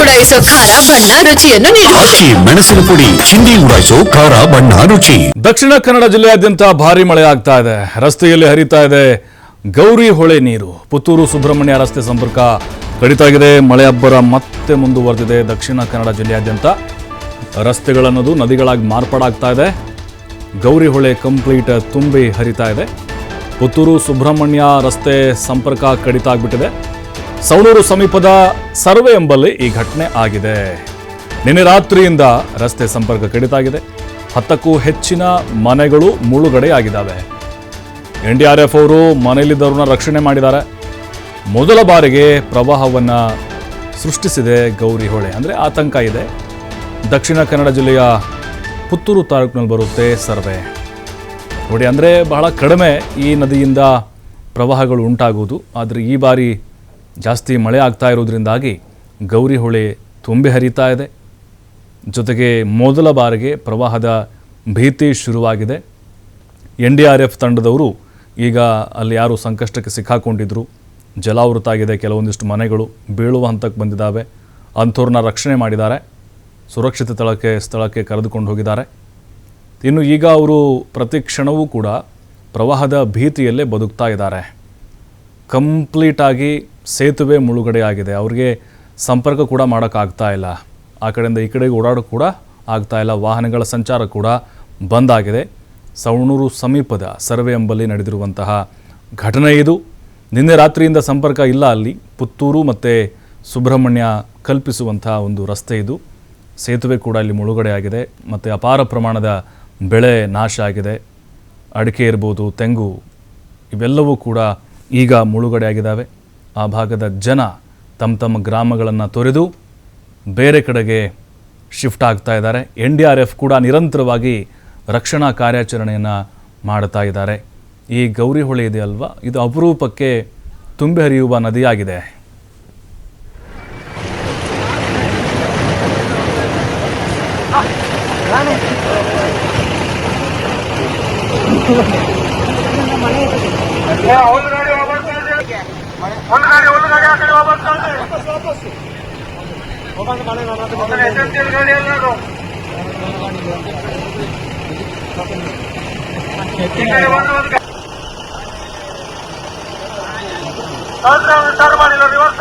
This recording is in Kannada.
ಉಡಾಯಿಸೋ ಖಾರ ಬಣ್ಣ ರುಚಿಯನ್ನು ಆಚಿ ಮೆಣಸಿನ ಪುಡಿ ಚಿಂದಿ ಉಡಾಯಿಸೋ ಖಾರ ಬಣ್ಣ ರುಚಿ. ದಕ್ಷಿಣ ಕನ್ನಡ ಜಿಲ್ಲೆಯಾದ್ಯಂತ ಭಾರಿ ಮಳೆ ಆಗ್ತಾ ಇದೆ. ರಸ್ತೆಯಲ್ಲಿ ಹರಿತಾ ಇದೆ ಗೌರಿ ಹೊಳೆ ನೀರು. ಪುತ್ತೂರು ಸುಬ್ರಹ್ಮಣ್ಯ ರಸ್ತೆ ಸಂಪರ್ಕ ಕಡಿತಾಗಿದೆ. ಮಳೆ ಅಬ್ಬರ ಮತ್ತೆ ಮುಂದುವರೆದಿದೆ. ದಕ್ಷಿಣ ಕನ್ನಡ ಜಿಲ್ಲೆಯಾದ್ಯಂತ ರಸ್ತೆಗಳನ್ನೋದು ನದಿಗಳಾಗಿ ಮಾರ್ಪಾಡಾಗ್ತಾ ಇದೆ. ಗೌರಿ ಹೊಳೆ ಕಂಪ್ಲೀಟ್ ತುಂಬಿ ಹರಿತಾ ಇದೆ. ಪುತ್ತೂರು ಸುಬ್ರಹ್ಮಣ್ಯ ರಸ್ತೆ ಸಂಪರ್ಕ ಕಡಿತ ಆಗ್ಬಿಟ್ಟಿದೆ. ಸವಣೂರು ಸಮೀಪದ ಸರ್ವೆ ಎಂಬಲ್ಲಿ ಈ ಘಟನೆ ಆಗಿದೆ. ನಿನ್ನೆ ರಾತ್ರಿಯಿಂದ ರಸ್ತೆ ಸಂಪರ್ಕ ಕಡಿತ ಆಗಿದೆ. 10ಕ್ಕೂ ಹೆಚ್ಚಿನ ಮನೆಗಳು ಮುಳುಗಡೆಯಾಗಿದ್ದಾವೆ. NDRF ಅವರು ಮನೆಯಲ್ಲಿದ್ದವ್ರನ್ನ ರಕ್ಷಣೆ ಮಾಡಿದ್ದಾರೆ. ಮೊದಲ ಬಾರಿಗೆ ಪ್ರವಾಹವನ್ನು ಸೃಷ್ಟಿಸಿದೆ ಗೌರಿ ಹೊಳೆ. ಅಂದರೆ ಆತಂಕ ಇದೆ. ದಕ್ಷಿಣ ಕನ್ನಡ ಜಿಲ್ಲೆಯ ಪುತ್ತೂರು ತಾಲೂಕಿನಲ್ಲಿ ಬರುತ್ತೆ ಸರ್ವೆ. ನೋಡಿ, ಅಂದರೆ ಬಹಳ ಕಡಿಮೆ ಈ ನದಿಯಿಂದ ಪ್ರವಾಹಗಳು ಉಂಟಾಗುವುದು. ಆದರೆ ಈ ಬಾರಿ ಜಾಸ್ತಿ ಮಳೆ ಆಗ್ತಾ ಇರೋದ್ರಿಂದಾಗಿ ಗೌರಿ ಹೊಳೆ ತುಂಬಿ ಹರಿತಾ ಇದೆ. ಜೊತೆಗೆ ಮೊದಲ ಬಾರಿಗೆ ಪ್ರವಾಹದ ಭೀತಿ ಶುರುವಾಗಿದೆ. NDRF ತಂಡದವರು ಈಗ ಅಲ್ಲಿ ಯಾರು ಸಂಕಷ್ಟಕ್ಕೆ ಸಿಕ್ಕಾಕೊಂಡಿದ್ರು, ಜಲಾವೃತ ಆಗಿದೆ, ಕೆಲವೊಂದಿಷ್ಟು ಮನೆಗಳು ಬೀಳುವ ಹಂತಕ್ಕೆ ಬಂದಿದ್ದಾವೆ, ಅಂಥವ್ರನ್ನ ರಕ್ಷಣೆ ಮಾಡಿದ್ದಾರೆ. ಸುರಕ್ಷಿತ ಸ್ಥಳಕ್ಕೆ ಕರೆದುಕೊಂಡು ಹೋಗಿದ್ದಾರೆ. ಇನ್ನು ಈಗ ಅವರು ಪ್ರತಿ ಕ್ಷಣವೂ ಕೂಡ ಪ್ರವಾಹದ ಭೀತಿಯಲ್ಲೇ ಬದುಕ್ತಾ ಇದ್ದಾರೆ. ಕಂಪ್ಲೀಟಾಗಿ ಸೇತುವೆ ಮುಳುಗಡೆ ಆಗಿದೆ. ಅವ್ರಿಗೆ ಸಂಪರ್ಕ ಕೂಡ ಮಾಡೋಕ್ಕಾಗ್ತಾ ಇಲ್ಲ. ಆ ಕಡೆಯಿಂದ ಈ ಕಡೆಗೆ ಓಡಾಡೋಕ್ಕೆ ಕೂಡ ಆಗ್ತಾ ಇಲ್ಲ. ವಾಹನಗಳ ಸಂಚಾರ ಕೂಡ ಬಂದಾಗಿದೆ. ಸವಣೂರು ಸಮೀಪದ ಸರ್ವೆ ಎಂಬಲ್ಲಿ ನಡೆದಿರುವಂತಹ ಘಟನೆ ಇದು. ನಿನ್ನೆ ರಾತ್ರಿಯಿಂದ ಸಂಪರ್ಕ ಇಲ್ಲ ಅಲ್ಲಿ. ಪುತ್ತೂರು ಮತ್ತು ಸುಬ್ರಹ್ಮಣ್ಯ ಕಲ್ಪಿಸುವಂಥ ಒಂದು ರಸ್ತೆ ಇದು. ಸೇತುವೆ ಕೂಡ ಇಲ್ಲಿ ಮುಳುಗಡೆ ಆಗಿದೆ. ಮತ್ತು ಅಪಾರ ಪ್ರಮಾಣದ ಬೆಳೆ ನಾಶ ಆಗಿದೆ. ಅಡಿಕೆ ಇರ್ಬೋದು, ತೆಂಗು, ಇವೆಲ್ಲವೂ ಕೂಡ ಈಗ ಮುಳುಗಡೆ ಆಗಿದ್ದಾವೆ. ಆ ಭಾಗದ ಜನ ತಮ್ಮ ಗ್ರಾಮಗಳನ್ನು ತೊರೆದು ಬೇರೆ ಕಡೆಗೆ ಶಿಫ್ಟ್ ಆಗ್ತಾ ಇದ್ದಾರೆ. NDRF ಕೂಡ ನಿರಂತರವಾಗಿ ರಕ್ಷಣಾ ಕಾರ್ಯಾಚರಣೆಯನ್ನು ಮಾಡ್ತಾ ಇದ್ದಾರೆ. ಈ ಗೌರಿ ಹೊಳೆ ಇದೆ ಅಲ್ವಾ, ಇದು ಅಪರೂಪಕ್ಕೆ ತುಂಬಿ ಹರಿಯುವ ನದಿಯಾಗಿದೆ. ಮಾಡಿಲ್ಲ ರಿವರ್ಸ್